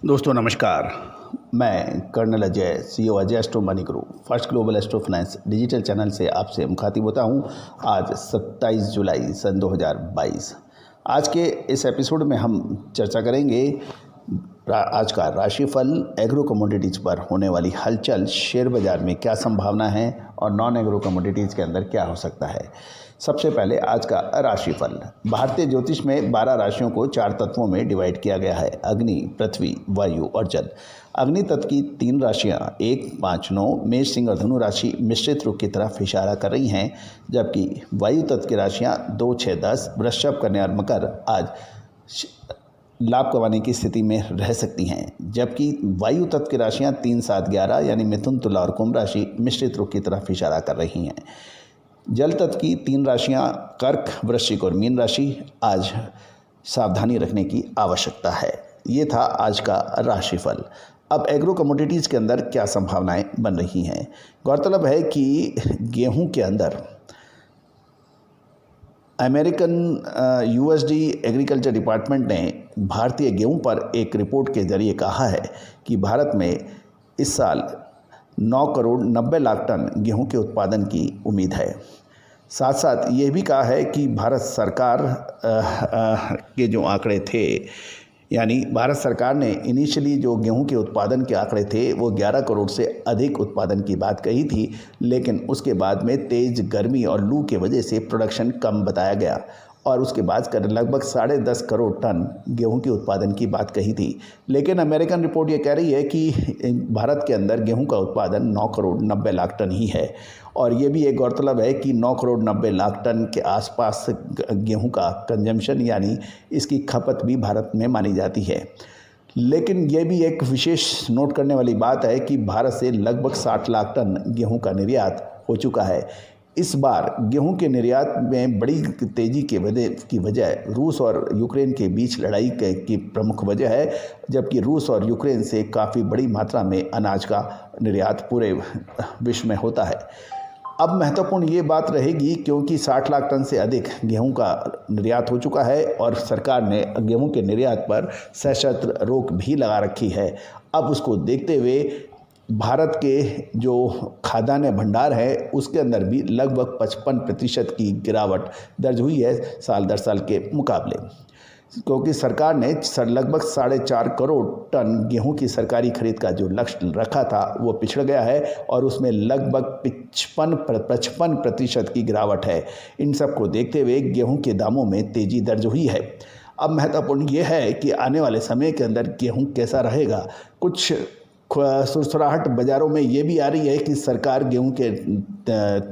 दोस्तों नमस्कार। मैं colonel Ajay, CEO Ajay astro money guru, first global astro finance digital channel से आपसे मुखातिब होता हूं। आज 27 जुलाई सन 2022। आज के इस एपिसोड में हम चर्चा करेंगे आज का राशिफल, एग्रो कमोडिटीज़ पर होने वाली हलचल, शेयर बाज़ार में क्या संभावना है और नॉन एग्रो कमोडिटीज़ के अंदर क्या हो सकता है। सबसे पहले आज का राशिफल। भारतीय ज्योतिष में 12 राशियों को 4 तत्वों में डिवाइड किया गया है: अग्नि, पृथ्वी, वायु और जल। अग्नि तत्व की 3 राशियां 1, 5, 9 मेष, सिंह और धनु राशि मिश्रित रुख की तरफ इशारा कर रही हैं, जबकि वायु तत्व की राशियां 2, 6, 10 वृषभ, कन्या और मकर आज लाभ कमाने की स्थिति में रह सकती हैं, जबकि वायु तत्व की राशियां 3, 7, 11 यानी मिथुन, तुला और कुंभ राशि मिश्रित रुख की तरफ इशारा कर रही हैं। जल तत्व की 3 राशियां कर्क, वृश्चिक और मीन राशि आज सावधानी रखने की आवश्यकता है। ये था आज का राशिफल। अब एग्रो कमोडिटीज़ के अंदर क्या संभावनाएं बन रही हैं। गौरतलब है कि गेहूं के अंदर अमेरिकन यूएसडी एग्रीकल्चर डिपार्टमेंट ने भारतीय गेहूं पर एक रिपोर्ट के जरिए कहा है कि भारत में इस साल 9 करोड़ 90 लाख टन गेहूं के उत्पादन की उम्मीद है। साथ साथ ये भी कहा है कि भारत सरकार के जो आंकड़े थे, यानी भारत सरकार ने इनिशियली जो गेहूं के उत्पादन के आंकड़े थे वो 11 करोड़ से अधिक उत्पादन की बात कही थी, लेकिन उसके बाद में तेज़ गर्मी और लू के वजह से प्रोडक्शन कम बताया गया और उसके बाद कर लगभग 10.5 करोड़ टन गेहूं के उत्पादन की बात कही थी। लेकिन अमेरिकन रिपोर्ट ये कह रही है कि भारत के अंदर गेहूं का उत्पादन 9 करोड़ 90 लाख टन ही है। और ये भी एक गौरतलब है कि 9 करोड़ 90 लाख टन के आसपास गेहूं का कंजम्पशन यानी इसकी खपत भी भारत में मानी जाती है। लेकिन ये भी एक विशेष नोट करने वाली बात है कि भारत से लगभग 60 लाख टन गेहूं का निर्यात हो चुका है। इस बार गेहूं के निर्यात में बड़ी तेज़ी की वजह रूस और यूक्रेन के बीच लड़ाई की प्रमुख वजह है, जबकि रूस और यूक्रेन से काफ़ी बड़ी मात्रा में अनाज का निर्यात पूरे विश्व में होता है। अब महत्वपूर्ण ये बात रहेगी क्योंकि 60 लाख टन से अधिक गेहूं का निर्यात हो चुका है और सरकार ने गेहूं के निर्यात पर सशर्त रोक भी लगा रखी है। अब उसको देखते हुए भारत के जो खाद्यान्न भंडार है उसके अंदर भी लगभग 55% की गिरावट दर्ज हुई है साल दर साल के मुकाबले, क्योंकि सरकार ने लगभग 4.5 करोड़ टन गेहूं की सरकारी खरीद का जो लक्ष्य रखा था वो पिछड़ गया है और उसमें लगभग 55% की गिरावट है। इन सब को देखते हुए गेहूं के दामों में तेज़ी दर्ज हुई है। अब महत्वपूर्ण ये है कि आने वाले समय के अंदर गेहूं कैसा रहेगा। कुछ सुरसराहट बाज़ारों में ये भी आ रही है कि सरकार गेहूं के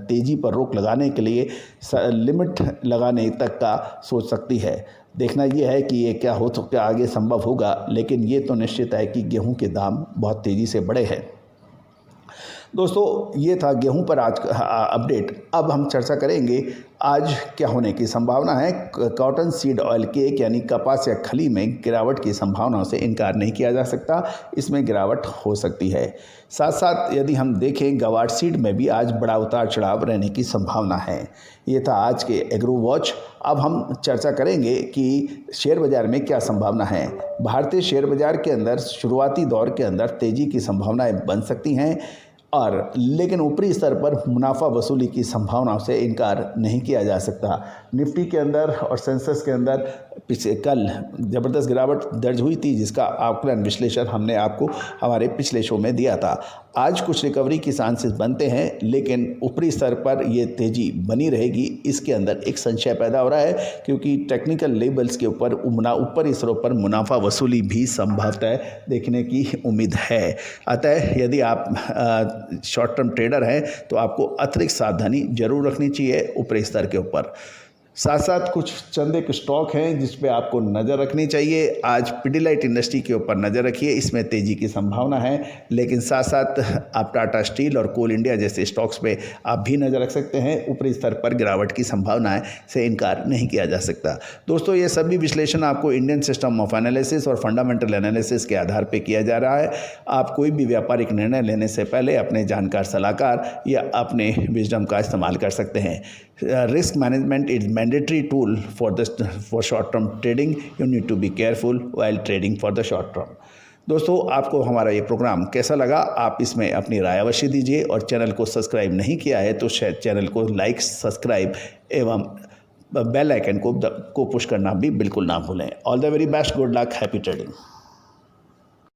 तेज़ी पर रोक लगाने के लिए लिमिट लगाने तक का सोच सकती है। देखना ये है कि ये क्या आगे संभव होगा, लेकिन ये तो निश्चित है कि गेहूं के दाम बहुत तेज़ी से बढ़े हैं। दोस्तों ये था गेहूं पर आज का अपडेट। अब हम चर्चा करेंगे आज क्या होने की संभावना है। कॉटन सीड ऑयल केक यानी कपास या खली में गिरावट की संभावनाओं से इनकार नहीं किया जा सकता, इसमें गिरावट हो सकती है। साथ साथ यदि हम देखें गवार सीड में भी आज बड़ा उतार चढ़ाव रहने की संभावना है। ये था आज के एग्रो वॉच। अब हम चर्चा करेंगे कि शेयर बाज़ार में क्या संभावना है। भारतीय शेयर बाज़ार के अंदर शुरुआती दौर के अंदर तेज़ी की संभावनाएं बन सकती हैं लेकिन ऊपरी स्तर पर मुनाफा वसूली की संभावनाओं से इनकार नहीं किया जा सकता। निफ्टी के अंदर और सेंसेक्स के अंदर कल ज़बरदस्त गिरावट दर्ज हुई थी, जिसका आकलन विश्लेषण हमने आपको हमारे पिछले शो में दिया था। आज कुछ रिकवरी के चांसेस बनते हैं, लेकिन ऊपरी स्तर पर ये तेज़ी बनी रहेगी, इसके अंदर एक संशय पैदा हो रहा है, क्योंकि टेक्निकल लेवल्स के ऊपर ऊपरी स्तरों पर मुनाफा वसूली भी संभवतः देखने की उम्मीद है। अतः यदि आप शॉर्ट टर्म ट्रेडर हैं तो आपको अतिरिक्त सावधानी जरूर रखनी चाहिए ऊपरी स्तर के ऊपर। साथ साथ कुछ चंद एक स्टॉक हैं जिस पे आपको नज़र रखनी चाहिए। आज पिडिलाइट इंडस्ट्री के ऊपर नज़र रखिए, इसमें तेज़ी की संभावना है, लेकिन साथ साथ आप टाटा स्टील और कोल इंडिया जैसे स्टॉक्स पे आप भी नज़र रख सकते हैं। ऊपरी स्तर पर गिरावट की संभावनाएं से इनकार नहीं किया जा सकता। दोस्तों ये सभी विश्लेषण आपको इंडियन सिस्टम ऑफ एनालिसिस और फंडामेंटल एनालिसिस के आधार पर किया जा रहा है। आप कोई भी व्यापारिक निर्णय लेने से पहले अपने जानकार सलाहकार या अपने विजडम का इस्तेमाल कर सकते हैं। Risk management is mandatory tool for short term trading. You need to be careful while trading for the short term. दोस्तों, आपको हमारा ये प्रोग्राम कैसा लगा, आप इसमें अपनी राय अवश्य दीजिए और चैनल को सब्सक्राइब नहीं किया है तो शायद चैनल को लाइक, सब्सक्राइब एवं बेल आइकन को पुश करना भी बिल्कुल ना भूलें। All the very best, good luck, happy trading.